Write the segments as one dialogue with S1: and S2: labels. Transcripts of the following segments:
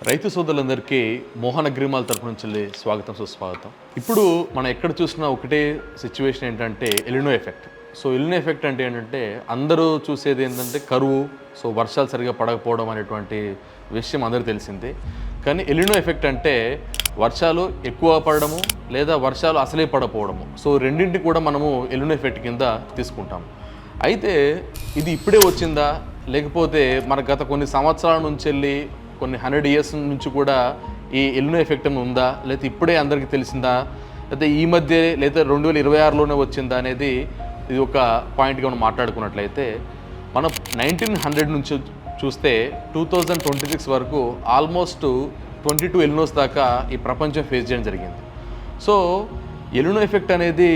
S1: రైతు సోదరులందరికీ మోహన్ అగ్రిమాల్ తరపు నుంచి స్వాగతం సుస్వాగతం. ఇప్పుడు మనం ఎక్కడ చూసినా ఒకటే సిచ్యువేషన్ ఏంటంటే ఎలినో ఎఫెక్ట్. సో ఎలినో ఎఫెక్ట్ అంటే ఏంటంటే అందరూ చూసేది ఏంటంటే కరువు, సో వర్షాలు సరిగా పడకపోవడం అనేటువంటి విషయం అందరికీ తెలిసిందే. కానీ ఎలినో ఎఫెక్ట్ అంటే వర్షాలు ఎక్కువ పడడము లేదా వర్షాలు అసలే పడకపోవడము. సో రెండింటిని కూడా మనము ఎలినో ఎఫెక్ట్ కింద తీసుకుంటాము. అయితే ఇది ఇప్పుడే వచ్చిందా, లేకపోతే మన గత కొన్ని సంవత్సరాల నుంచి వెళ్ళి కొన్ని 100 years నుంచి కూడా ఈ ఎలినో ఎఫెక్ట్ ఉందా, లేకపోతే ఇప్పుడే అందరికీ తెలిసిందా, లేకపోతే ఈ మధ్య లేదా 2026లోనే వచ్చిందా అనేది ఇది ఒక పాయింట్గా మనం మాట్లాడుకున్నట్లయితే, మనం 1900 నుంచి చూస్తే 2026 వరకు ఆల్మోస్ట్ 22 ఎలినోస్ దాకా ఈ ప్రపంచం ఫేస్ చేయడం జరిగింది. సో ఎలినో ఎఫెక్ట్ అనేది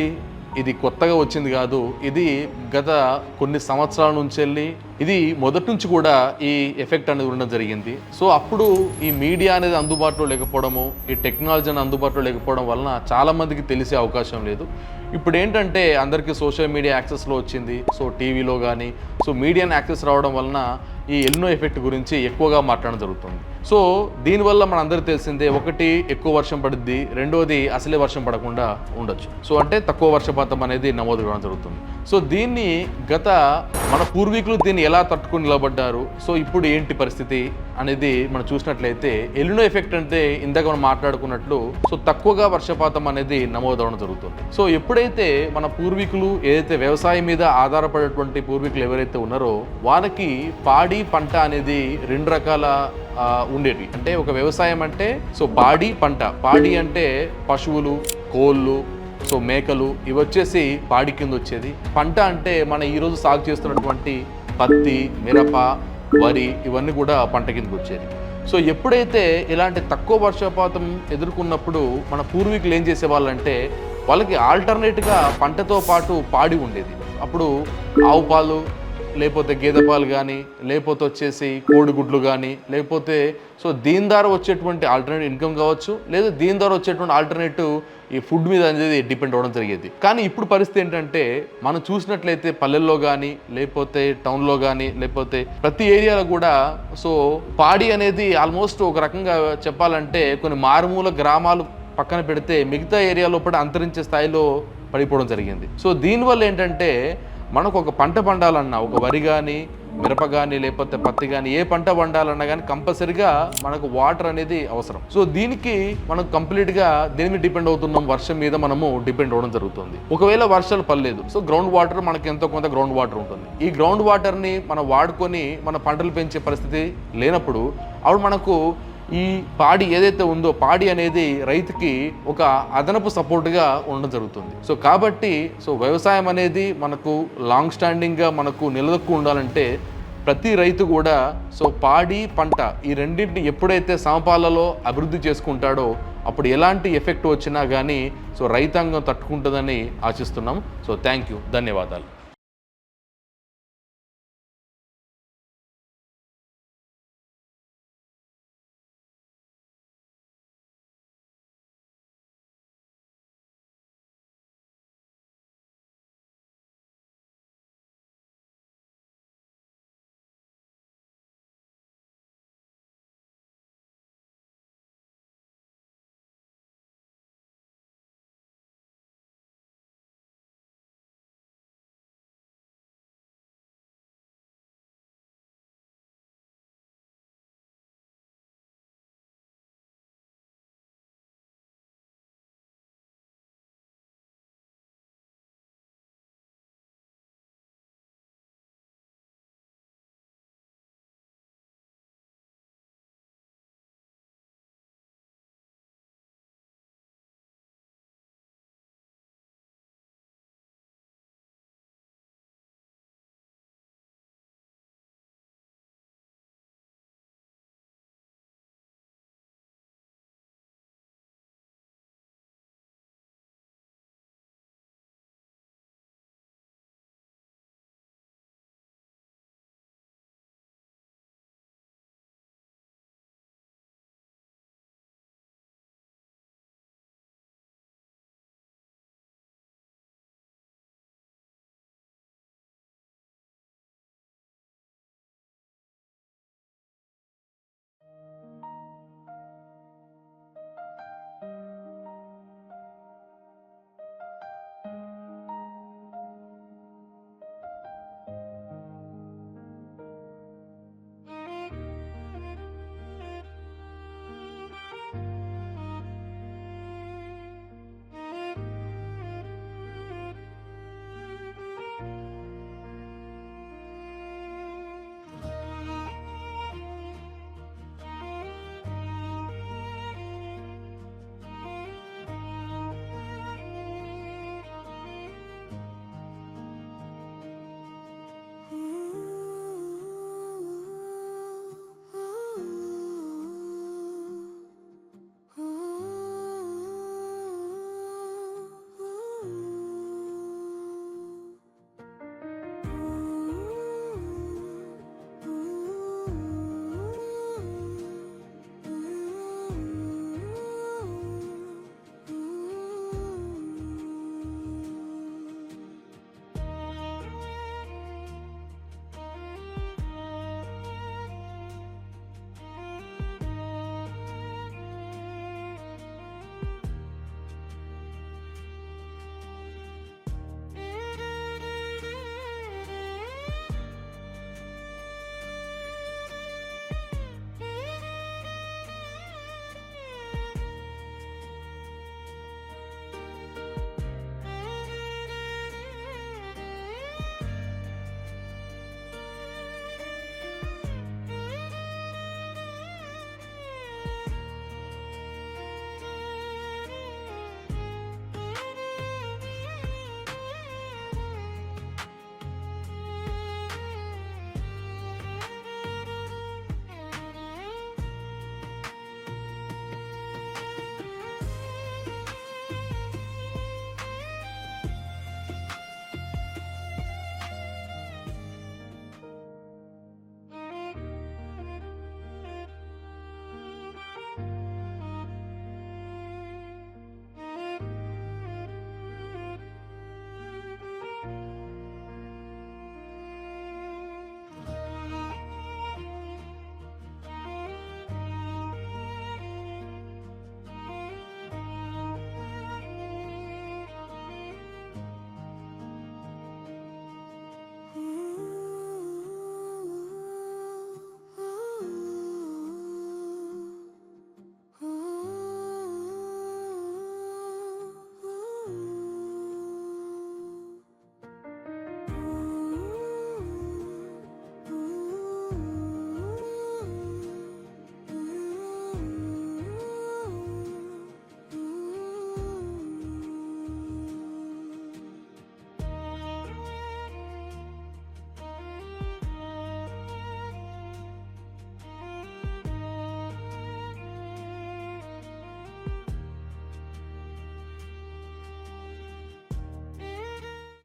S1: ఇది కొత్తగా వచ్చింది కాదు, ఇది గత కొన్ని సంవత్సరాల నుంచి వెళ్ళి ఇది మొదటి నుంచి కూడా ఈ ఎఫెక్ట్ అనేది ఉండడం జరిగింది. సో అప్పుడు ఈ మీడియా అనేది అందుబాటులో లేకపోవడము, ఈ టెక్నాలజీ అనేది అందుబాటులో లేకపోవడం వలన చాలామందికి తెలిసే అవకాశం లేదు. ఇప్పుడు ఏంటంటే అందరికీ సోషల్ మీడియా యాక్సెస్లో వచ్చింది. సో టీవీలో కానీ సో మీడియాని యాక్సెస్ రావడం వలన ఈ ఎలినో ఎఫెక్ట్ గురించి ఎక్కువగా మాట్లాడడం జరుగుతుంది. సో దీనివల్ల మన అందరికీ తెలిసిందే, ఒకటి ఎక్కువ వర్షం పడుద్ది, రెండోది అసలే వర్షం పడకుండా ఉండొచ్చు. సో అంటే తక్కువ వర్షపాతం అనేది నమోదు కావడం జరుగుతుంది. సో దీన్ని గత మన పూర్వీకులు దీన్ని ఎలా తట్టుకుని నిలబడ్డారు, సో ఇప్పుడు ఏంటి పరిస్థితి అనేది మనం చూసినట్లయితే, ఎలినో ఎఫెక్ట్ అంటే ఇందాక మనం మాట్లాడుకున్నట్లు సో తక్కువగా వర్షపాతం అనేది నమోదవడం జరుగుతుంది. సో ఎప్పుడైతే మన పూర్వీకులు ఏదైతే వ్యవసాయం మీద ఆధారపడేటువంటి పూర్వీకులు ఎవరైతే ఉన్నారో వారికి పాడి పంట అనేది రెండు రకాల ఉండేవి. అంటే ఒక వ్యవసాయం అంటే సో పాడి పంట, పాడి అంటే పశువులు, కోళ్ళు, సో మేకలు, ఇవి వచ్చేసి పాడి కింద వచ్చేది. పంట అంటే మన ఈరోజు సాగు చేస్తున్నటువంటి పత్తి, మిరప, వరి, ఇవన్నీ కూడా పంట కిందకి వచ్చేది. సో ఎప్పుడైతే ఇలాంటి తక్కువ వర్షపాతం ఎదుర్కొన్నప్పుడు మన పూర్వీకులు ఏం చేసేవాళ్ళంటే వాళ్ళకి ఆల్టర్నేట్గా పంటతో పాటు పాడి ఉండేది. అప్పుడు ఆవు పాలు, లేకపోతే గేదె పాలు కానీ, లేకపోతే వచ్చేసి కోడిగుడ్లు కానీ, లేకపోతే సో దీని ద్వారా వచ్చేటువంటి ఆల్టర్నేటివ్ ఇన్కమ్ కావచ్చు, లేదా దీని ద్వారా వచ్చేటువంటి ఆల్టర్నేటివ్ ఈ ఫుడ్ మీద అనేది డిపెండ్ అవ్వడం జరిగేది. కానీ ఇప్పుడు పరిస్థితి ఏంటంటే మనం చూసినట్లయితే పల్లెల్లో కానీ, లేకపోతే టౌన్లో కానీ, లేకపోతే ప్రతి ఏరియాలో కూడా సో పాడి అనేది ఆల్మోస్ట్ ఒక రకంగా చెప్పాలంటే కొన్ని మారుమూల గ్రామాలు పక్కన పెడితే మిగతా ఏరియాలో కూడా అంతరించే స్థాయిలో పడిపోవడం జరిగింది. సో దీనివల్ల ఏంటంటే మనకు ఒక పంట పండాలన్నా, ఒక వరి కానీ, మిరప కానీ, లేకపోతే పత్తి కానీ, ఏ పంట పండాలన్నా కానీ కంపల్సరీగా మనకు వాటర్ అనేది అవసరం. సో దీనికి మనం కంప్లీట్గా దేని మీద డిపెండ్ అవుతున్నాం, వర్షం మీద మనము డిపెండ్ అవ్వడం జరుగుతుంది. ఒకవేళ వర్షాలు పడలేదు, సో గ్రౌండ్ వాటర్ మనకి ఎంతో కొంత గ్రౌండ్ వాటర్ ఉంటుంది. ఈ గ్రౌండ్ వాటర్ని మనం వాడుకొని మన పంటలు పెంచే పరిస్థితి లేనప్పుడు అప్పుడు మనకు ఈ పాడి ఏదైతే ఉందో పాడి అనేది రైతుకి ఒక అదనపు సపోర్ట్గా ఉండడం జరుగుతుంది. సో కాబట్టి సో వ్యవసాయం అనేది మనకు లాంగ్ స్టాండింగ్గా మనకు నిలదొక్కు ఉండాలంటే ప్రతి రైతు కూడా సో పాడి పంట ఈ రెండింటిని ఎప్పుడైతే సమపాలలో అభివృద్ధి చేసుకుంటాడో అప్పుడు ఎలాంటి ఎఫెక్ట్ వచ్చినా కానీ సో రైతాంగం తట్టుకుంటుందని ఆశిస్తున్నాం. సో థ్యాంక్ యూ, ధన్యవాదాలు.